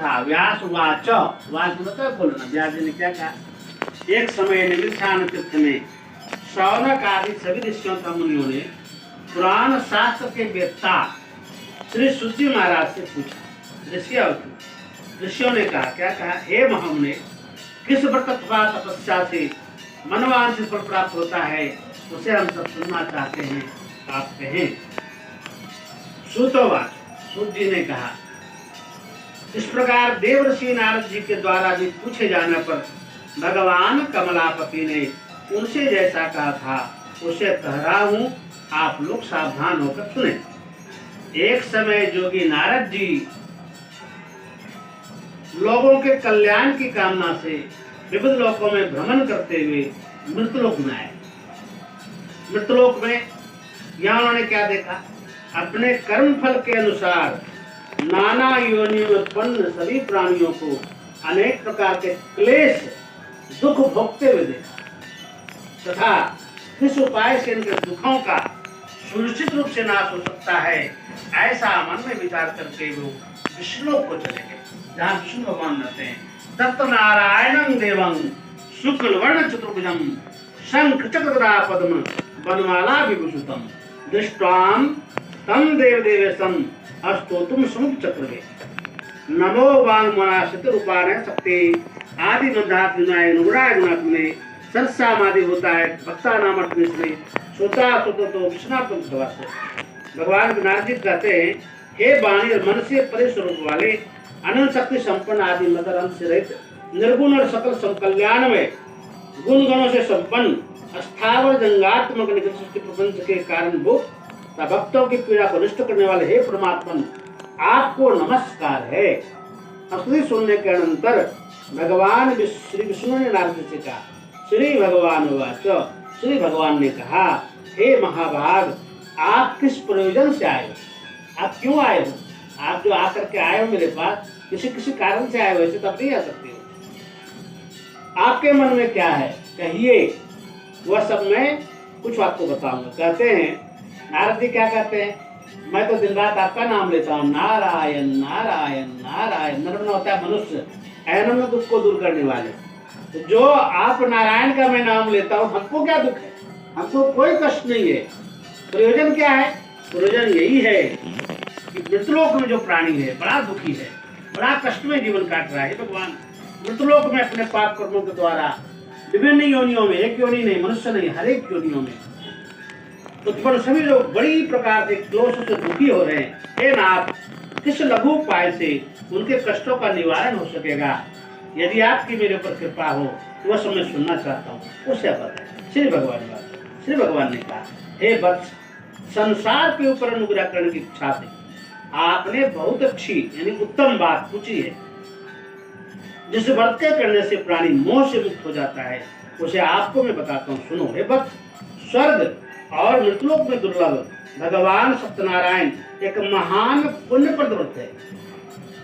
था। व्यास watch, watch मतलब बोलना। व्यास जी ने क्या कहा? एक समय निमिषान तीर्थ में शौनक आदि सभी ऋषियों का मुनियों ने पुराण शास्त्र के वेत्ता श्री सूची महाराज से पूछा। ऋषियों ने कहा, क्या कहा? हे महामुने, किस व्रत अथवा तपस्या से मनवांछित फल प्राप्त होता है, उसे हम सब सुनना चाहते हैं, आप कहें। सूतोवाच, सूत जी ने कहा, इस प्रकार देव ऋषि नारद जी के द्वारा भी पूछे जाने पर भगवान कमलापति ने उनसे जैसा कहा था उसे कह रहा हूं, आप लोग सावधान होकर सुने। एक समय जोगी नारद जी लोगों के कल्याण की कामना से विविध लोकों में भ्रमण करते हुए मृतलोक में आए। मृतलोक में यहाँ उन्होंने क्या देखा? अपने कर्म फल के अनुसार नाना योनियों में उत्पन्न सभी प्राणियों को अनेक प्रकार के क्लेश दुख भोगते हुए देखा तथा किस उपाय से इनके दुखों का सुनिश्चित रूप से नाश हो सकता है, ऐसा मन में विचार करके वो विष्णु को चले गए, जहाँ विष्णु भगवान रहते हैं। तत् नारायणं देवं शुक्ल वर्ण चतुर्भुजं शंख चक्र गदा पद्म वनमाला विभूषितम् दृष्ट्वां तम देवदेवेशं अस्तोतुम समुप चक्रवे नमो वांगमनाशत रूपाने शक्ति आदि मध्यात्माय नुगुणाय गुणात्मने सरसामादि होता है भक्ता नाम अर्थ सोता सोतो तो विष्णात्म भगवान। भगवान नारद जी कहते हैं, हे वाणी और मन से परे स्वरूप वाले अनंत शक्ति संपन्न आदि मदर अंश से रहित निर्गुण और सकल संकल्याण में गुण गणों से संपन्न अस्थावर जंगात्मक निकट सृष्टि प्रपंच के कारण भूत भक्तों की पीड़ा को नष्ट करने वाले हे परमात्मन, आपको नमस्कार है। स्तुति सुनने के अनंतर भगवान श्री विष्णु ने नारद जी से कहा, श्री भगवान वाच, श्री भगवान ने कहा, हे महाभाग, आप किस प्रयोजन से आए हो? आप क्यों आए हो? आप जो आकर के आए हो मेरे पास, किसी कारण से आए हो, ऐसे तब नहीं आ सकते हो। आपके मन में क्या है कहिए, वह सब मैं कुछ आपको बताऊंगा। कहते हैं नारद जी क्या कहते हैं, मैं तो दिन रात आपका नाम लेता हूँ, नारायण नारायण नारायण। नर होता है मनुष्य, अनंत दुख को दूर करने वाले। तो जो आप नारायण का मैं नाम लेता हूँ, हमको क्या दुख है? हमको कोई कष्ट नहीं है। प्रयोजन क्या है? प्रयोजन यही है कि मृतलोक में जो प्राणी है बड़ा दुखी है, बड़ा कष्ट में जीवन काट रहा है। भगवान मृतलोक में अपने पाप कर्मों के द्वारा विभिन्न योनियों में, एक योनि नहीं, मनुष्य नहीं, हर एक योनियों में उत्पन्न सभी लोग बड़ी प्रकार से क्लेश से दुखी हो रहे हैं। हे नाथ, किस लघु उपाय से उनके कष्टों का निवारण हो सकेगा? यदि आपकी मेरे ऊपर कृपा हो तो वह सब मैं सुनना चाहता हूँ, उसे बताएं। श्री भगवान ने कहा, हे वत्स, संसार के ऊपर अनुग्रह करने की इच्छा से आपने बहुत अच्छी यानी उत्तम बात पूछी है। जिस व्रत के करने से प्राणी मोह से मुक्त हो जाता है, उसे आपको मैं बताता हूँ, सुनो। हे वत्स, स्वर्ग और मृतलोक में दुर्लभ भगवान सत्यनारायण एक महान पुण्यप्रद व्रत है।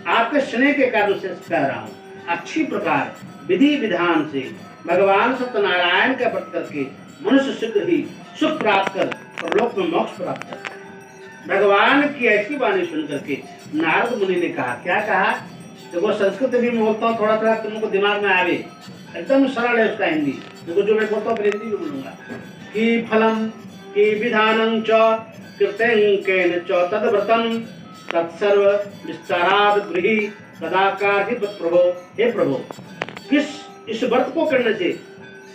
आपके स्नेह के कारण से कह रहा हूँ, अच्छी प्रकार विधि विधान से भगवान सत्यनारायण का व्रत करके मनुष्य शीघ्र ही सुख प्राप्त कर और लोक में मोक्ष प्राप्त कर। भगवान की ऐसी वाणी सुन करके नारद मुनि ने कहा, क्या कहा? देखो संस्कृत भी मैं बोलता हूँ, थोड़ा थोड़ा तुमको दिमाग में आवे, एकदम सरल है उसका हिंदी। देखो जो मैं बोलता हूँ हिंदी भी बोलूंगा। कि फलम कि विधानं च कृतं केन च तद्व्रतं तत्सर्व विस्ताराद गृही तदाकार्हित प्रभो। हे प्रभु, किस इस व्रत को करने से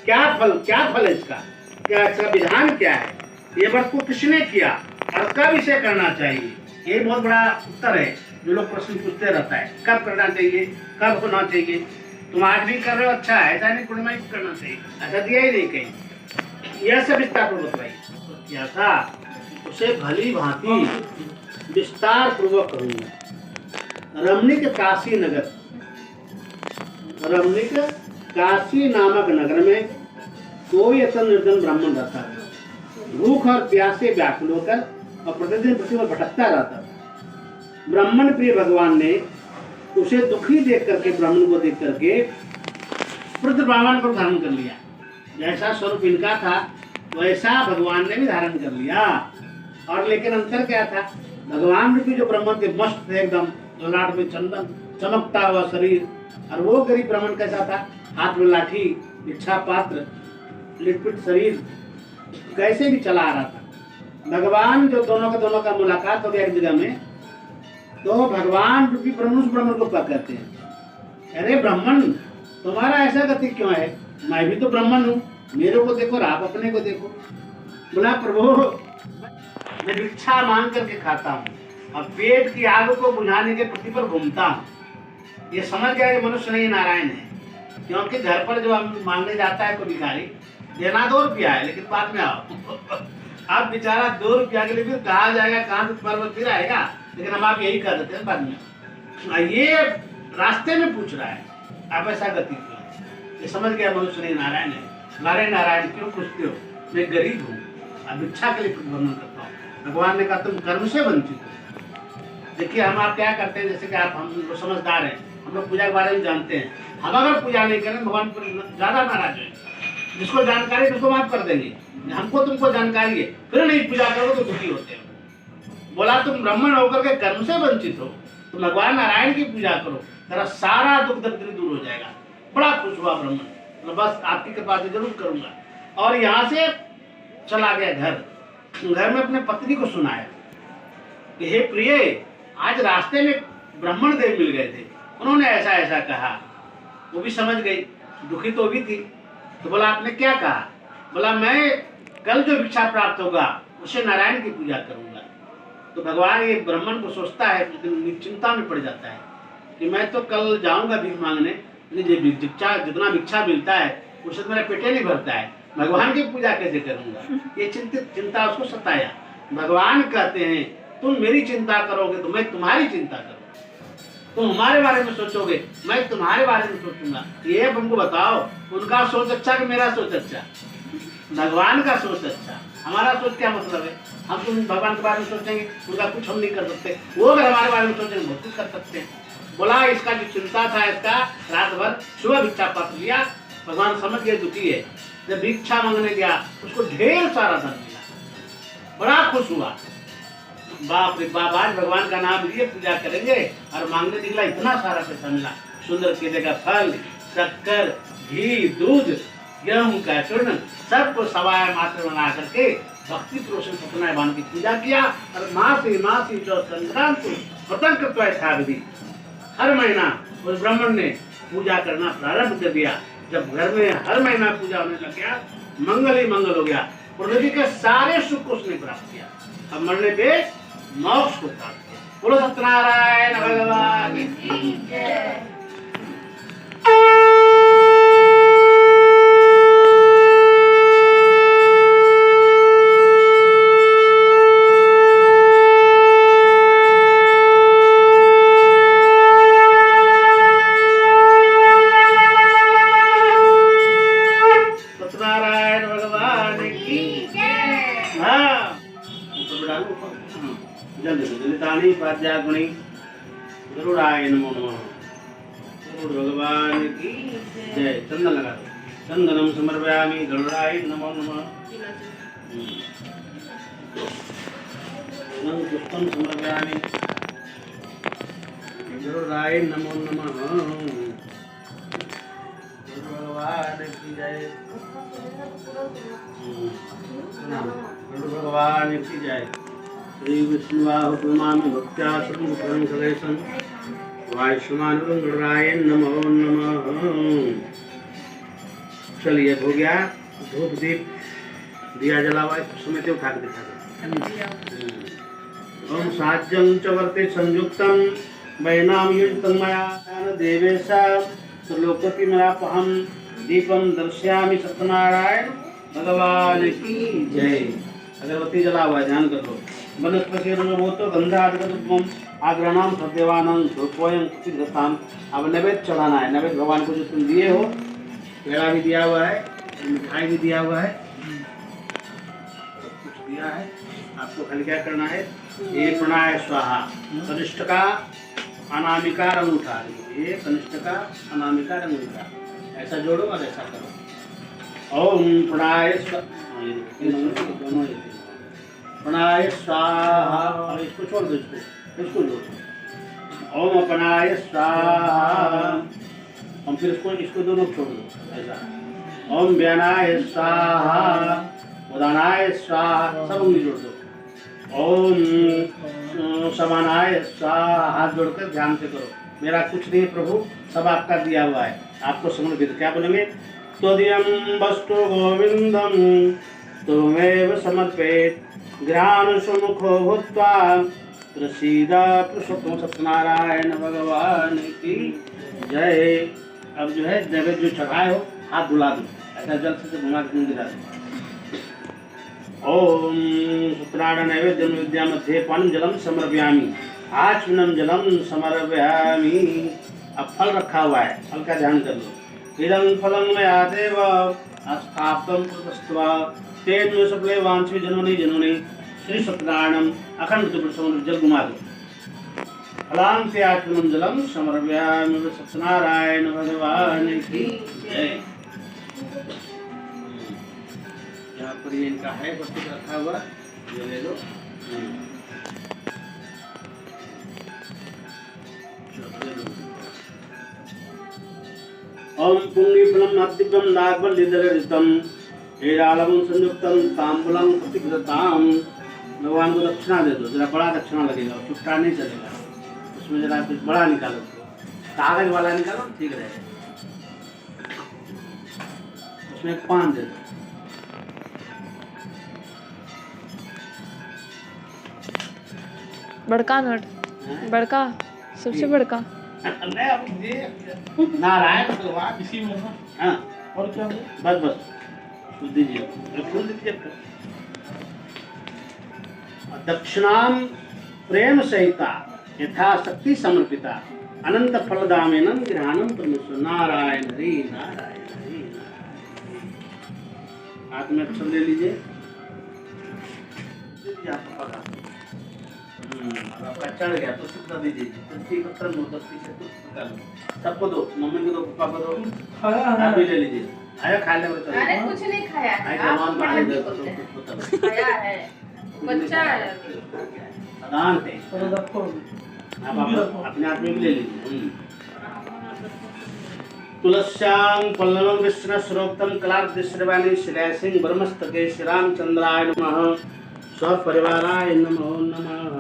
क्या फल है इसका? क्या इसका विधान क्या है? ये व्रत को किसने किया और कब इसे करना चाहिए? ये बहुत बड़ा उत्तर है जो लोग प्रश्न पूछते रहता है, कब करना चाहिए, कब होना चाहिए। तुम आज भी कर रहे हो, अच्छा है, ऐसा नहीं पूर्णिमा ही करना चाहिए, ऐसा दिया ही नहीं कहीं। यह सब विस्तार पूर्वक भाई क्या था, उसे भली भांति विस्तार पूर्वक करूंगा। रमणीक काशी नामक नगर में कोई ऐसा निर्धन ब्राह्मण रहता है। भूख और प्यासे व्याकुल होकर और प्रतिदिन पृथ्वी पर भटकता रहता था। ब्राह्मण प्रिय भगवान ने उसे दुखी देख करके, ब्राह्मण को देख करके वृद्ध ब्राह्मण को धारण कर लिया। जैसा स्वरूप इनका था वैसा भगवान ने भी धारण कर लिया। और लेकिन अंतर क्या था? भगवान भी जो ब्राह्मण थे मस्त थे, एकदम ललाट में चंदन, चमकता हुआ शरीर। और वो गरीब ब्राह्मण कैसा था? हाथ में लाठी, भिक्षा पात्र, लिटपिट शरीर, कैसे भी चला आ रहा था। भगवान जो दोनों का मुलाकात हो गया एक जगह में, तो भगवान रूपी ब्रह्म उस ब्राह्मण को कहते हैं, अरे ब्राह्मण, तुम्हारा ऐसा गति क्यों है? मैं भी तो ब्राह्मण हूँ, मेरे को देखो और आप अपने को देखो। बोला, प्रभु मैं भिक्षा मांग करके खाता हूँ और पेट की आग को बुझाने के प्रति पर घूमता हूँ। ये समझ गया कि मनुष्य नहीं नारायण है, क्योंकि घर पर जब हम मांगने जाता है कोई भिखारी, देना 2 रुपया है, लेकिन बाद में आओ। आप बेचारा 2 रुपया के लिए फिर कहा जाएगा, कहाँ से पर्वत फिर आएगा, लेकिन हम आप यही कर देते हैं बाद में। ये रास्ते में पूछ रहा है, आप ऐसा गति क्यों? ये समझ गया मनुष्य नहीं नारायण है। नारायण नारायण क्यों पूछते हो? मैं गरीब हूँ, अब भिक्षा के लिए प्रतिबंधन करता हूँ। भगवान ने कहा तुम कर्म से वंचित हो। देखिए हम आप क्या करते हैं, जैसे कि आप हम लोग समझदार हैं, हम लोग पूजा के बारे में जानते हैं। हम अगर पूजा नहीं करें भगवान पर ज्यादा नाराज है। जिसको जानकारी है उसको माफ कर देंगे, हमको तुमको जानकारी है फिर नहीं पूजा करो तो दुखी होते हो। बोला तुम ब्राह्मण होकर के कर्म से वंचित हो, तुम भगवान नारायण की पूजा करो, तेरा सारा दुख दरिद्र दूर हो जाएगा। बड़ा खुश हुआ ब्राह्मण, तो बस आपकी कृपा से जरूर करूंगा। और यहाँ से चला गया घर में अपने पत्नी को सुनाया कि हे प्रिय, आज रास्ते में ब्राह्मण देव मिल गए थे, उन्होंने ऐसा ऐसा कहा। वो भी समझ गई, दुखी तो भी थी। तो बोला आपने क्या कहा? बोला मैं कल जो भिक्षा प्राप्त होगा उसे नारायण की पूजा करूंगा। तो भगवान ये ब्राह्मण को सोचता है, चिंता में पड़ जाता है कि मैं तो कल जाऊंगा भीख मांगने, जितना भिक्षा मिलता है उससे मेरा पेटे नहीं भरता है, भगवान की पूजा कैसे करूंगा? ये चिंता उसको सताया। भगवान कहते हैं तुम मेरी चिंता करोगे तो मैं तुम्हारी चिंता करूंगा, तुम हमारे बारे में सोचोगे मैं तुम्हारे बारे में सोचूंगा। ये अब हमको बताओ, उनका सोच अच्छा कि मेरा सोच अच्छा? भगवान का सोच अच्छा, हमारा सोच क्या मतलब है? हम तुम भगवान के बारे में सोचेंगे, उनका कुछ हम नहीं कर सकते, वो अगर हमारे बारे में सोचेंगे बहुत कुछ कर सकते हैं। बोला इसका जो चिंता था, इसका रात भर सुबह भिक्षा पात्र लिया। भगवान समझ गए दुखी है, जब भिक्षा मांगने गया उसको ढेर सारा धन मिला, बड़ा खुश हुआ। बाप रे बाप, आज भगवान का नाम लिए पूजा करेंगे और मांगने निकला, इतना सारा पैसा मिला। सुंदर केले का फल, शक्कर, घी, दूध, गेहूं का चूर्ण सबको सवाया मात्र बना करके भक्ति प्रोषण सत्यनारायण भगवान की पूजा किया। और मासी जो संक्रांत पतंग कृत्वा विधि, हर महीना उस ब्राह्मण ने पूजा करना प्रारंभ कर दिया। जब घर में हर महीना पूजा होने लग गया, मंगल ही मंगल हो गया। पृथ्वी के सारे सुख को उसने प्राप्त किया। अब मरने पे मोक्ष को प्राप्त किया। बोलो सत्यनारायण भगवान की जय। जल्दी पाद्यागुणी गरुड़ाय नमो नमः। गरुड़ भगवान की जय। चंदन लगा दो, चंदनम समर्पयामि गरुड़ाय नमो नमः। पुष्पम समर्पयामि गरुड़ाय नमो नमः। गरुड़ भगवान की जय। गरुड़ भगवान की जय। श्री विष्णुवाहुमामि भक्त्या सर्वं सदेशं वायुष्मानुरं गरुड़ाय नमो नमः। चलिए हो गया, धूप दीप दिया जला हुआ, समय उठा के दिखा दो। ओम साज्यं च वर्ते संयुक्तं वैनाम युक्तं मया देवेशा त्रिलोकति मयापहं दीपं दर्शयामि सत्यनारायण भगवान की जय। अगरबत्ती जला हुआ है, ध्यान कर लो। वनस्पति तो गंधाधिकम आग्रहणाम सदेवानंद धूपोयम कुचिदताम। अब नैवेद्य चढ़ाना है। नैवेद्य भगवान को जो तुम दिए हो, पेड़ा भी दिया हुआ है, मिठाई भी दिया हुआ है, कुछ दिया है। आपको खाली क्या करना है, ये प्रणाय स्वाहा, कनिष्ठ का अनामिका रंग उठा, ये कनिष्ठ का अनामिका रंग उठा, ऐसा जोड़ो और ऐसा करो। ओम प्रणाय दोनों प्रणाय स्वाहा। और इसको छोड़ दो, इसको जोड़ो। ओम अपनाय स्वाहा। हम फिर इसको दोनों छोड़ दो ऐसा। ओम व्यानाय स्वाहा, उदानाय स्वाहा, सब उंगली जोड़ दो। ओम समानाय स्वाहा, हाथ जोड़कर ध्यान से करो। मेरा कुछ नहीं प्रभु, सब आपका दिया हुआ है, आपको समर्पित। क्या बोलेंगे? त्वदीयं वस्तु गोविंदम त्वमेव समर्पयेत्, ज्ञान सुमुखो भूत्वा प्रसीदा पुरुषोत्तम सत्यनारायण भगवान की जय। अब जो है नैवेद्य जो चढ़ाए हो हाथ धुला दो, ऐसा जल से घुमा के गिरा दो। ओम सत्यनारायण नैवेद्य विद्या मध्ये पान जलम समर्पयामि, आचमनम जलम समर्पयामि। अब फल रखा हुआ है, फल का ध्यान कर लो। इदं फलं मया देव स्थापितं पुष्पस्त्वा तेन मे सफले वांछे जनोनि जनोनि श्री सत्यनारायणम अखंड त्रिपुर जल घुमा दो। फलां ते आचमनम जलम समर्पयामि सत्यनारायण भगवान की जय। यहाँ पर ये इनका है वस्तु रखा हुआ, ये ले लो। ओम पुंगीफलम अतिपम नागवल्लीधररितम हेरालवं संयुक्तम तांबूलम प्रतिगृहताम। भगवान को दक्षिणा दे दो, जरा बड़ा दक्षिणा लगेगा, छुट्टा नहीं चलेगा। उसमें जरा कुछ बड़ा निकालो, कागज वाला निकालो, ठीक रहेगा। उसमें एक पान दे दो। बड़का नोट, बड़का, सबसे बड़का नारायण भगवान इसी में। हाँ, और क्या? बस बस फूल दीजिए, फूल दीजिए। दक्षिणाम प्रेम सहिता यथाशक्ति समर्पिता अनंत फलदामेनं ग्रहणम परमेश्वर। नारायण हरि नारायण हरि। हाथ में अक्षर ले लीजिए। आपका चढ़ गया तो कितना दीजिए, सबको दो, मम्मी को दो, पापा को दो, आप भी ले लीजिए। आया खा ले। अरे कुछ नहीं खाया है, आप बड़ा नहीं बोलते हैं। खाया है, बच्चा है अदान थे, आप अपने आप में भी ले लीजिए। तुलस्यां पल्लवं विष्णु स्वरूपतम कलार्दिश्रवाणी श्रेय सिंह ब्रह्मस्तके श्री रामचंद्राय नमः स्वपरिवाराय नमो नमः।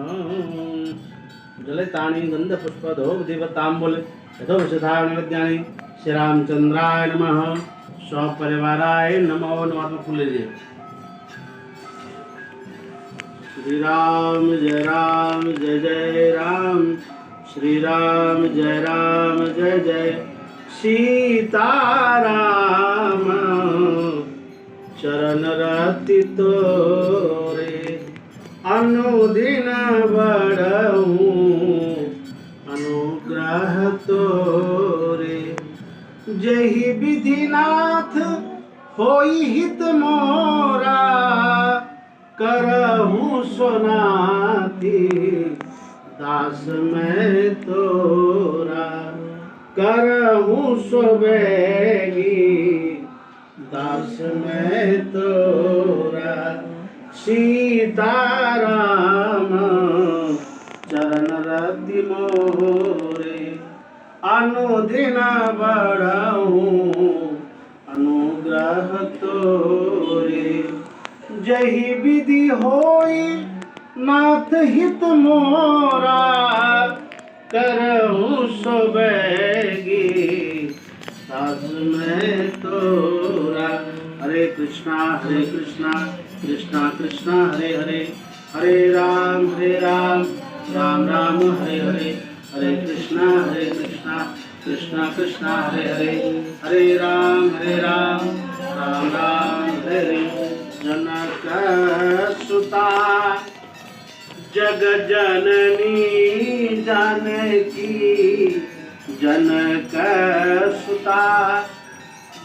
जलितानि गंधपुष्पधूप दीपतांबूल यथोपसिद्धानि नैवेद्यानि श्री रामचंद्राय नमः स्वपरिवाराय नमो नमः। फूल लीजिए। श्री राम जय जय राम, श्री राम जय जय सीताराम। चरण रति तोरे अनुदिन बड़हूँ, अनुग्रह तोरे जहि विधिनाथ होई हित मोरा। करहूँ सोनाती दास मैं तोरा, करहूँ सोबेगी दास मैं तोरा। सीताराम चरण रति मोरे अनुदिन बड़हूँ, अनुग्रह तोरे जहि विधि होई नाथ हित मोरा। करहूँ सोबेगी दास मैं तोरा। हरे कृष्णा कृष्णा कृष्णा हरे हरे, हरे राम राम राम हरे हरे, हरे कृष्णा कृष्णा कृष्णा हरे हरे, हरे राम राम राम हरे हरे। जनक सुता जग जननी जानकी, जनक सुता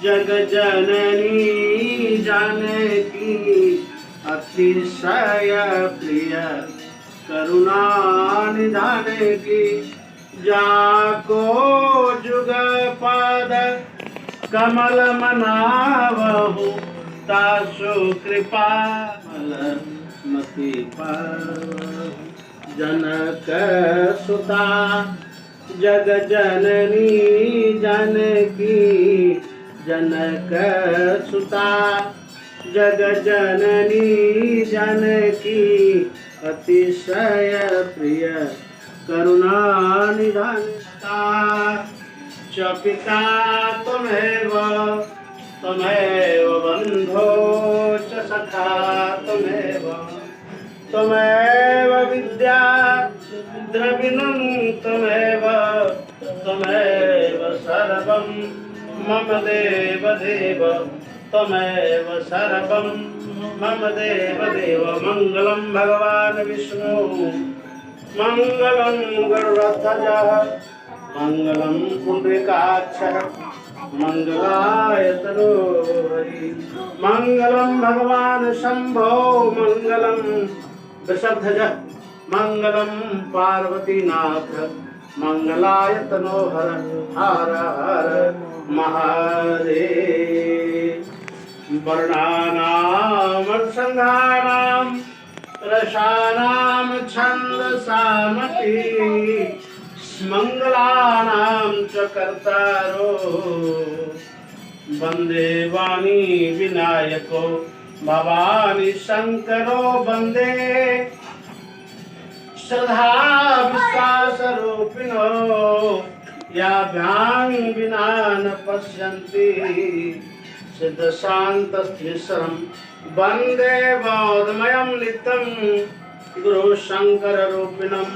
जग जननी जानकी। अतिशय प्रिय करुणा निधान की, जाको जुग पद कमल मनावहु। तासु कृपा मति पावहु। जनक सुता जग जननी जानकी जनक सुता, जग जननी जानकी अतिशय प्रिय करुणा निधानता। च पिता त्वमेव त्वमेव बन्धो च सखा त्वमेव, त्वमेव विद्या द्रविणं त्वमेव, त्वमेव सर्वं मम देव देव, त्वमेव सर्वं मम देव देव। मंगलम भगवान विष्णु मंगलम गरुड़ध्वज मंगलम पुंडरीकाक्षः मंगलाय तनोहरि, मंगलम भगवान शंभो मंगलम वृषभध्वज मंगलम पार्वतीनाथ मंगलाय तनोहर। हर हर महादेव। वर्णानां संघानां रसानां छन्दसामपि मंगलानां च कर्तारो वन्दे वाणी विनायको भवानी शंकरो वन्दे श्रद्धा विश्वास रूपिणो याभ्यां विना न पश्यन्ति सिद्ध शान्तस्मिश्रं वन्दे बोधमयं नित्यं गुरु शंकर रूपिणं।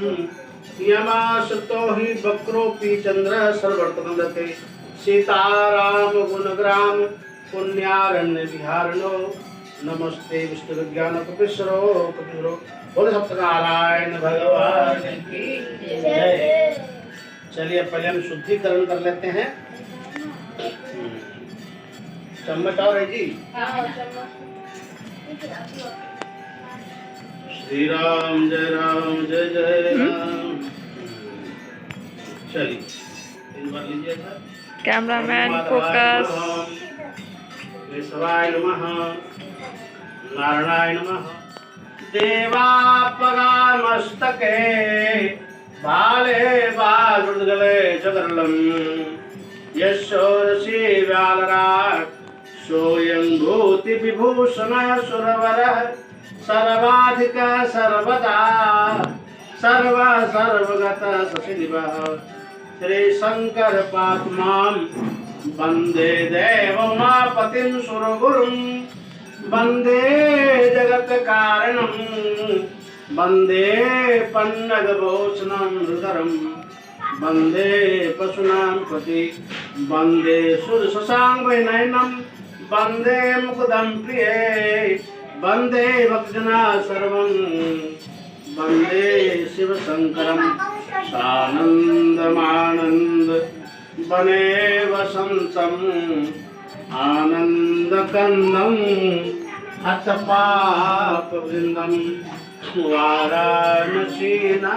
यमासुतो हि वक्रोऽपि चन्द्रः सर्ववर्तमन्दते सीताराम गुणग्राम पुण्यारण्य विहारिणो नमस्ते विष्णु विज्ञान कपीश्वरो कपीश्वरो। बोले सत्यनारायण भगवान की जय। चलिए पहले हम शुद्धिकरण कर लेते हैं। चम्मच और है जी। श्री राम जय जय राम। चलिए इन बार लीजिए सर। Cameraman focus. विश्वाय नमः नारायणाय नमः। देवापगामस्तके बाले बालुद्गले जगर्लम यशोरसी व्यालराट सोयं भूति विभूषण सुरवरः सर्वाधिक सर्वदा सर्व सर्वगत सचिदिवः। श्री शंकर पात्मां वन्दे देवमापतिं सुरगुरुं वन्दे जगत कारणं वन्दे पन्नगभूषणं हृदरं वन्दे पशूनां पति वन्दे सुरशशाङ्कनयनं वन्दे मुकुदं प्रिये वन्दे भक्तना सर्वं वन्दे शिवशङ्करं सानन्दमानन्द वने वसन्तम् आनन्दकन्दं हतपापवृन्दं वाराणसीनाथ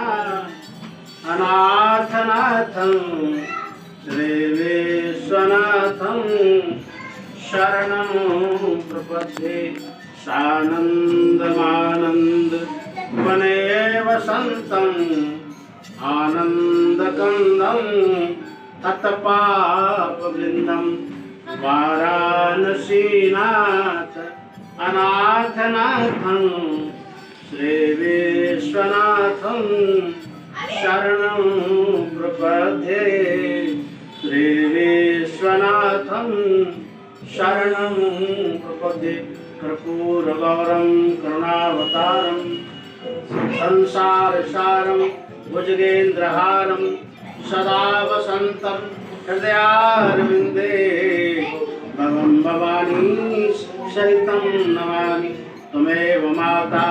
अनाथनाथं श्रीविश्वनाथं शरणं प्रपद्ये। सानन्दमानन्द वने वसन्तम् आनन्दकन्दं हतपापवृन्दं वाराणसीनाथ अनाथनाथं श्रीविश्वनाथं शरणं प्रपद्ये। श्रीविश्वनाथं शरणं प्रपद्ये। कर्पूरगौरं करुणावतारं संसारसारं भुजगेन्द्रहारं सदा वसन्तं हृदयारविन्दे भवं भवानी सहितं नमामि। त्वमेव माता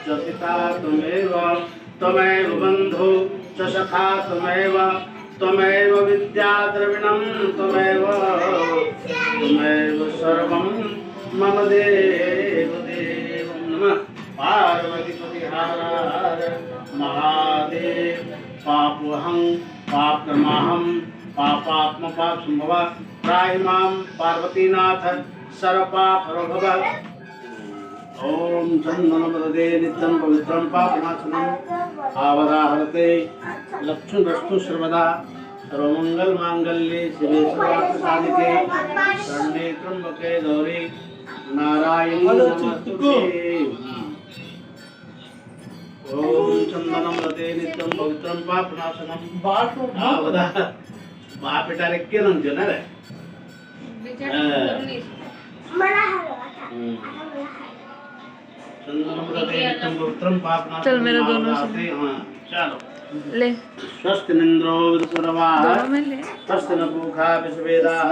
च पिता त्वमेव त्वमेव बन्धु च सखा त्वमेव त्वमेव विद्या द्रविणं त्वमेव त्वमेव सर्वं मम देव देव। नमः पार्वतीपति हर हर महादेव। पापोऽहं पापकृमाहं पापात्म पाप संभव त्राहि मां पार्वतीनाथ सर्वपापहरो भव। ओम चंदनमृदे नित्यं पवित्रं पापनाशनम् आवदाहरते लक्ष्मीरस्तु सर्वदा सर्वमंगलमांगल्ये शिवे सर्वार्थसाधिके शरण्ये त्र्यंबके गौरी नारायणी नमोस्तुते। ओम चंदनमृदे नित्यं पवित्रं पापनाशनम् आवदा बाप बेटा रे के नाम जो ना रे चल मेरे दोनों से चलो ले स्वस्थ निंद्रो विदुरवाः दोनों में ले स्वस्थ न पूखा विश्वेदाः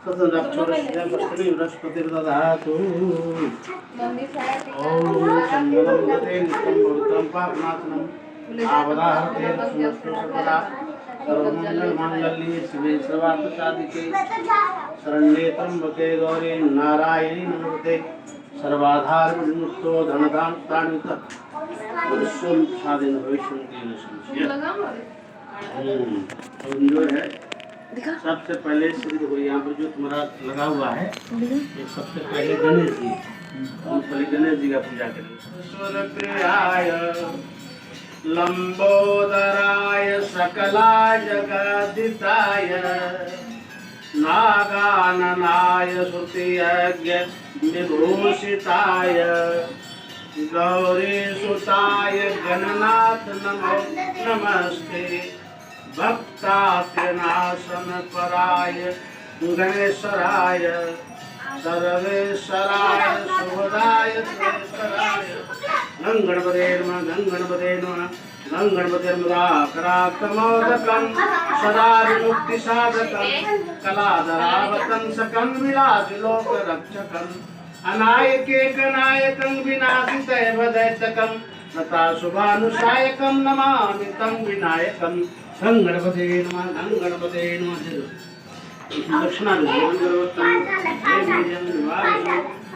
स्वस्थ नक्षत्रस्य पश्चिमी बृहस्पतिर्दधातु। मम्मी ओम चंदनं गते नित्यं पवित्रं पापनाशनम् आवदाहरते लक्ष्मीरस्तु सर्वदा सर्वमंगलमांगल्ये शिवे सर्वार्थसाधिके शरण्ये त्र्यंबके गौरी नारायणी नमोस्तुते। सर्वाधार विमुक्तो धनदान प्राणित मनुष्यं साधन भविष्यन्ति न संशयः। अब जो है दिखा सबसे पहले श्री देखो यहाँ पर जो तुम्हारा लगा हुआ है ये सबसे पहले गणेश जी, हम पहले गणेश जी का पूजा करेंगे। सूर्यप्रियाय लंबोदराय सकलाय जगदिताय नागाननाय श्रुतियज्ञ विभूषिताय गौरीसुताय गणनाथ नमो नमस्ते। भक्तात्यनाशन पराय गणेशराय सर्वेश्वराय शुभदाय सुरेश्वराय गंगणपते नमः गंगणपते नमः गंगणपतिर्मदाकरात्मोदकं सदा विमुक्तिसाधकं कलाधरावतंसकं विलासिलोकरक्षकम् अनायकेकनायकं विनाशितैवदैत्यकं नताशुभानुशायकं नमामि तं विनायकं। गंगणपते नमः गंगणपते नमः। दक्षिणा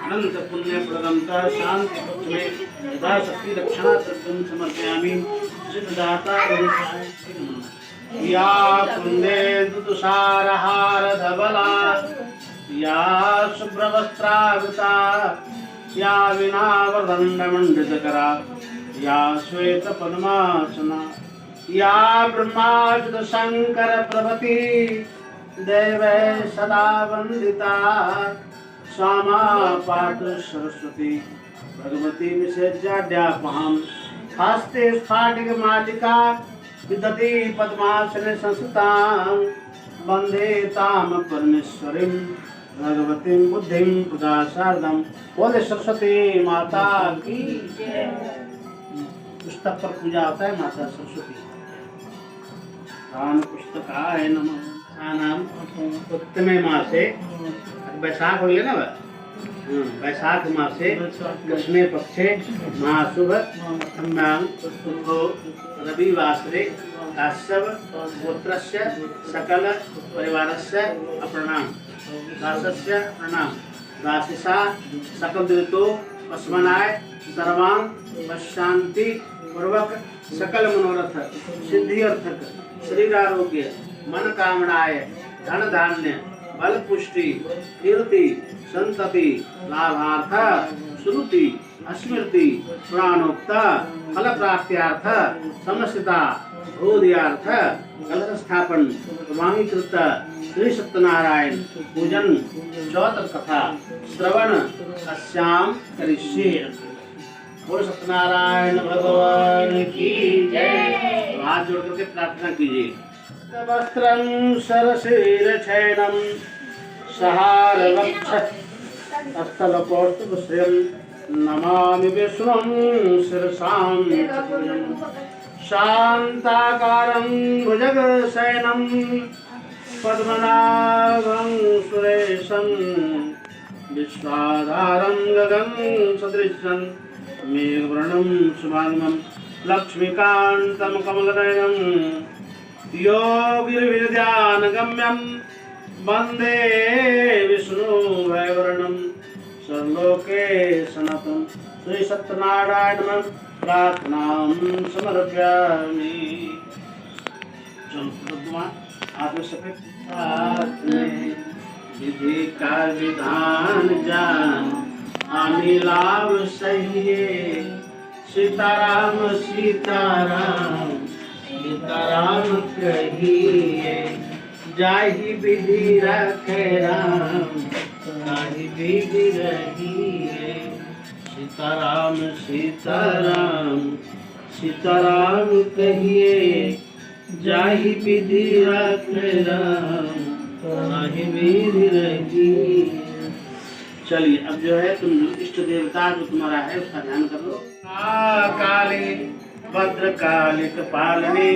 अनंत पुण्य प्रदम शांति पक्षमे यदा शक्ति दक्षिणा तत्त्वं समर्पयामि। सिद्धदाता या कुंदेन्दु तुषारहार धवला या शुभ्रवस्त्रावृता या वीणावदण्डमण्डितकरा या श्वेतपद्मासना या ब्रह्माच्युत शंकर प्रभृति देवै सदा वंदिता श्यामा पातु सरस्वती भगवती विशेषाढ्यापहं हस्ते स्फाटिकमालिका विदधति पद्मासने संस्थितां वन्दे तां परमेश्वरीं भगवतीं बुद्धिं प्रकाशार्धं। बोले सरस्वती माता की जय। पुस्तक पर पूजा होता है माता सरस्वती। दान पुस्तकाय नमः। नाम उत्तमे मासे वैशाख हो गया ना वैशाख मासे कृष्णे पक्षे महाशुभ रविवासरे काश्यप गोत्रस्य सकल परिवारस्य प्रणाम दासस्य प्रणाम दासिसा सकल ऋतु अस्मनाय सर्वां शांति पूर्वक सकल मनोरथ सिद्धि अर्थक शरीर आरोग्य मन कामनाय धन धान्य बल पुष्टि कीर्ति संतति लाभार्थ श्रुति स्मृति प्राणोक्त फल प्राप्त्यार्थ समस्ता भूदियार्थ कलश स्थापन प्रमाणीकृत श्री सत्यनारायण पूजन चौथ कथा श्रवण अस्याम करिष्ये। बोल सत्यनारायण भगवान की जय। हाथ जोड़ करके प्रार्थना कीजिए। वस्त्रं सरसीरछैनं सहारवक्ष स्थलकौस्तुभश्रियं नमामि विष्णुं शिरसां शान्ताकारं भुजगशयनं पद्मनाभं सुरेशं विश्वाधारं गगनसदृशं मेघवर्णं शुभांगं लक्ष्मीकान्तं कमलनयनं योगिर्विद्यानगम्यं वन्दे विष्णु वैवरणं सर्वलोके सनातनं। श्री सत्यनारायण प्रार्थनां समर्पयामि। विधि का विधान जान अमिलाभ सहिए सीताराम सीताराम सीताराम कहिए जाहि विधि रखे राम ताहि विधि रहिए सीताराम सीताराम सीताराम कहिए जाहि विधि रखे राम ताहि विधि रहिए। चलिए अब जो है तुम इष्ट देवता जो तुम्हारा है उसका ध्यान कर लो। काली भद्रकाली कपालिनी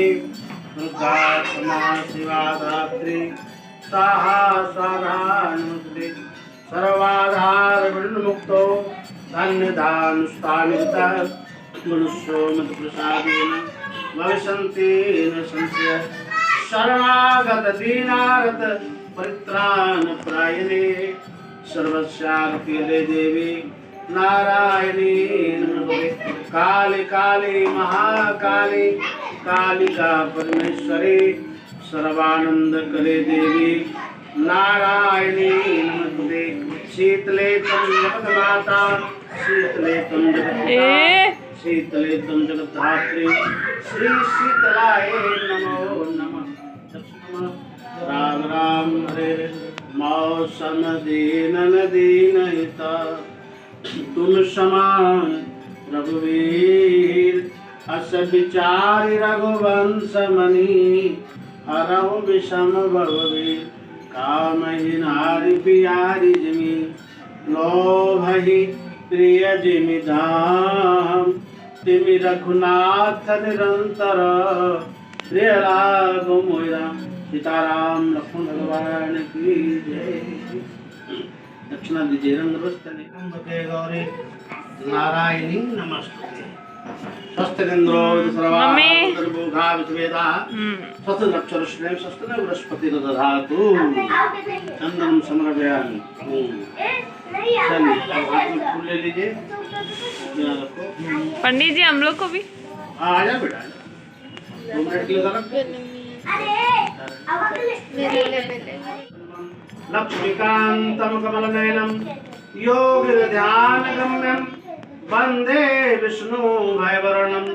दुर्गा क्षमा शिवा धात्री साहा स्वाधा नमस्ते सर्वाधार विमुक्तो धन्य दान स्थानिता मनुष्यो मत प्रसादेन भविष्यन्ति न संशय शरणागत दीनारत परित्राण प्रायणे सर्वस्यार्पि देवी नारायणी नमोस्तुते काली काली महाकाली कालिका परमेश्वरी सर्वानंद करे देवी नारायणी नमोस्तुते शीतले त्वं जगन्माता शीतले त्वं जगत्पिता शीतले त्वं जगद्धात्री श्री शीतलाय नमो नमः। राम राम हरे मौसम दीनन दीनहिता तुम समान रघुवीर अस विचारि रघुवंश मणि हरहु विषम भववीर कामहि नारि बिहारी जिमि लोभहि प्रिय जिमि धाम तिमि रघुनाथ निरंतर प्रिय लागो मोहि राम। सीताराम लक्ष्मण भगवान की जय। दक्षिणा दीजिए रंगवस्त्रने अम्बके गौरी नारायणी नमस्ते स्वस्तिन्द्रो सर्वाभूता विश्वेदाः स्वस्तिरक्षरश्रेय स्वस्तिन बृहस्पति दधातु चंदनम समर्पयामि। चलिए अब हाथ में फूल ले लीजिए रखो। पंडित जी हम लोग को भी आ जा बेटा 2 मिनट के लिए लक्ष्मीकांतं कमलनयनं योगिध्यानगम्यं वन्दे विष्णु भयवर्णं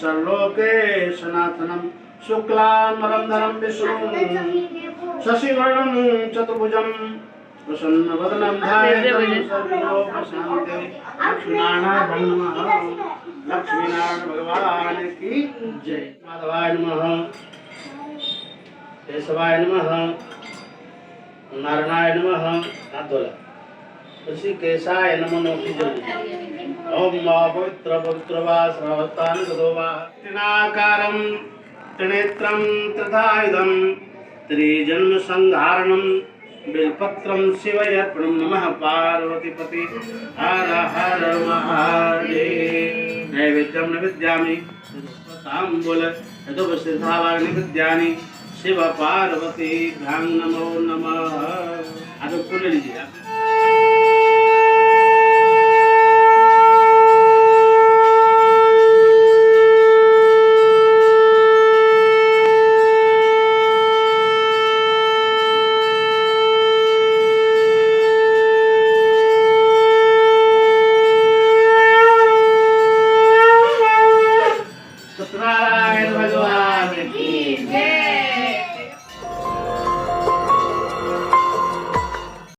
सर्वलोके सनातनं शुक्लांबरधरं विष्णुं शशिवर्णं चतुर्भुजं प्रसन्नवदनं ध्यायेतं सर्वलोकशान्तिं। लक्ष्मीनारायण भगवान की जय। माधवाय नमः केशवाय नमः नारायणाय नमः ऋषिकेशाय नमो ओम पवित्र पवित्र वा श्रवतान गदो वा त्रिनाकारं त्रिनेत्रं त्रिधायुधं त्रिजन्म संधारणं बिल्पत्रं शिवयर्पणं नमः पार्वतीपति हर हर महादेव। नैवेद्यं निवेद्यामि ताम्बूल यदुपस्थितानि विद्यानि शिव पार्वती भ्यां नमो नमः। आज फूल लीजिए।